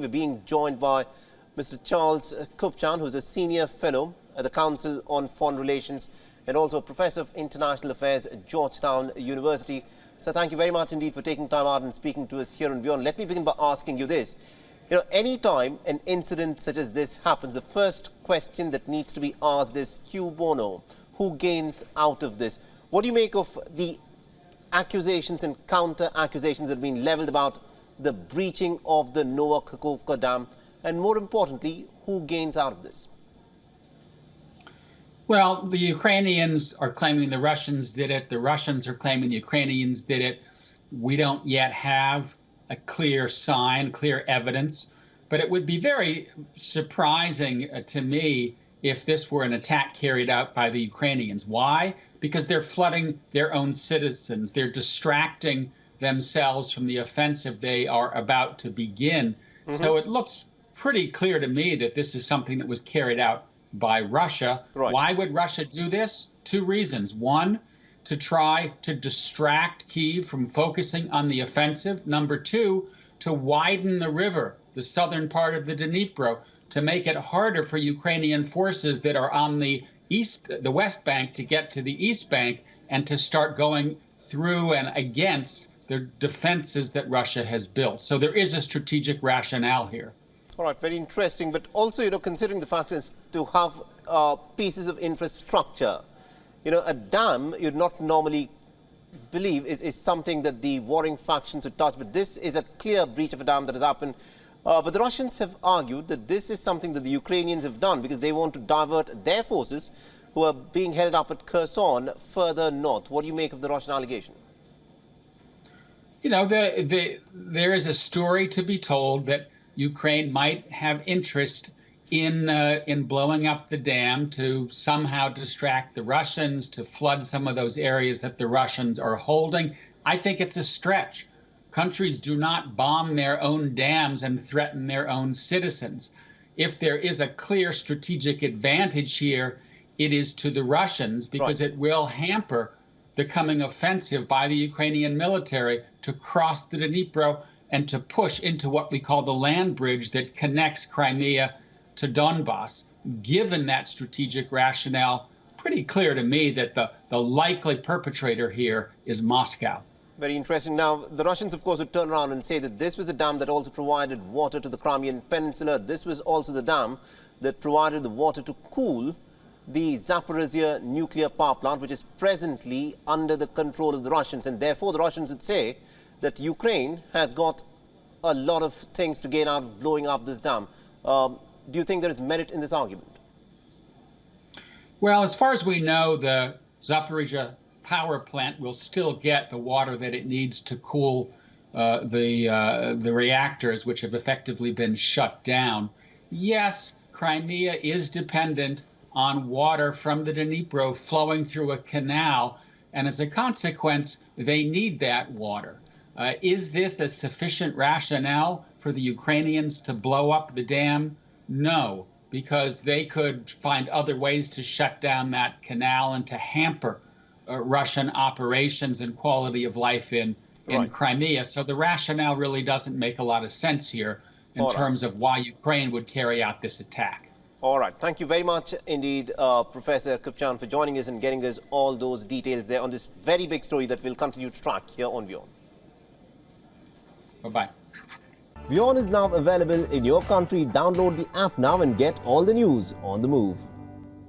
We're being joined by Mr. Charles A Kupchan, who's a senior fellow at the Council on Foreign Relations and also a professor of international affairs at Georgetown University. So thank you very much indeed for taking time out and speaking to us here on WION. Let me begin by asking you this. Any time an incident such as this happens, the first question that needs to be asked is cui bono? Who gains out of this? What do you make of the accusations and counter-accusations that have been leveled about the breaching of the Nova Kakhovka dam, and more importantly, who gains out of this? Well, the Ukrainians are claiming the Russians did it. The Russians are claiming the Ukrainians did it. We don't yet have a clear sign, clear evidence, but it would be very surprising to me if this were an attack carried out by the Ukrainians. Why? Because they're flooding their own citizens. They're distracting themselves from the offensive they are about to begin. So it looks pretty clear to me that this is something that was carried out by Russia. Right. Why would Russia do this? Two reasons. One, to try to distract Kyiv from focusing on the offensive. Number two, to widen the river, the southern part of the Dnipro, to make it harder for Ukrainian forces that are on the west bank to get to the east bank and to start going through and against the defenses that Russia has built. So there is a strategic rationale here. All right, very interesting. But also, considering the fact is to have pieces of infrastructure, a dam you'd not normally believe is something that the warring factions would touch. But this is a clear breach of a dam that has happened. But the Russians have argued that this is something that the Ukrainians have done because they want to divert their forces who are being held up at Kherson further north. What do you make of the Russian allegation? There is a story to be told that Ukraine might have interest in blowing up the dam to somehow distract the Russians, to flood some of those areas that the Russians are holding. I think it's a stretch. Countries do not bomb their own dams and threaten their own citizens. If there is a clear strategic advantage here, it is to the Russians because it will hamper the coming offensive by the Ukrainian military to cross the Dnipro and to push into what we call the land bridge that connects Crimea to Donbass. Given that strategic rationale, pretty clear to me that the likely perpetrator here is Moscow. Very interesting. Now, the Russians, of course, would turn around and say that this was a dam that also provided water to the Crimean Peninsula. This was also the dam that provided the water to cool the Zaporizhia nuclear power plant, which is presently under the control of the Russians. And therefore, the Russians would say that Ukraine has got a lot of things to gain out of blowing up this dam. Do you think there is merit in this argument? Well, as far as we know, the Zaporizhia power plant will still get the water that it needs to cool the reactors, which have effectively been shut down. Yes, Crimea is dependent on water from the Dnipro flowing through a canal, and as a consequence, they need that water. Is this a sufficient rationale for the Ukrainians to blow up the dam? No, because they could find other ways to shut down that canal and to hamper Russian operations and quality of life in Crimea. So the rationale really doesn't make a lot of sense here in terms of why Ukraine would carry out this attack. All right. Thank you very much indeed, Professor Kupchan, for joining us and getting us all those details there on this very big story that we'll continue to track here on WION. Bye-bye. WION is now available in your country. Download the app now and get all the news on the move.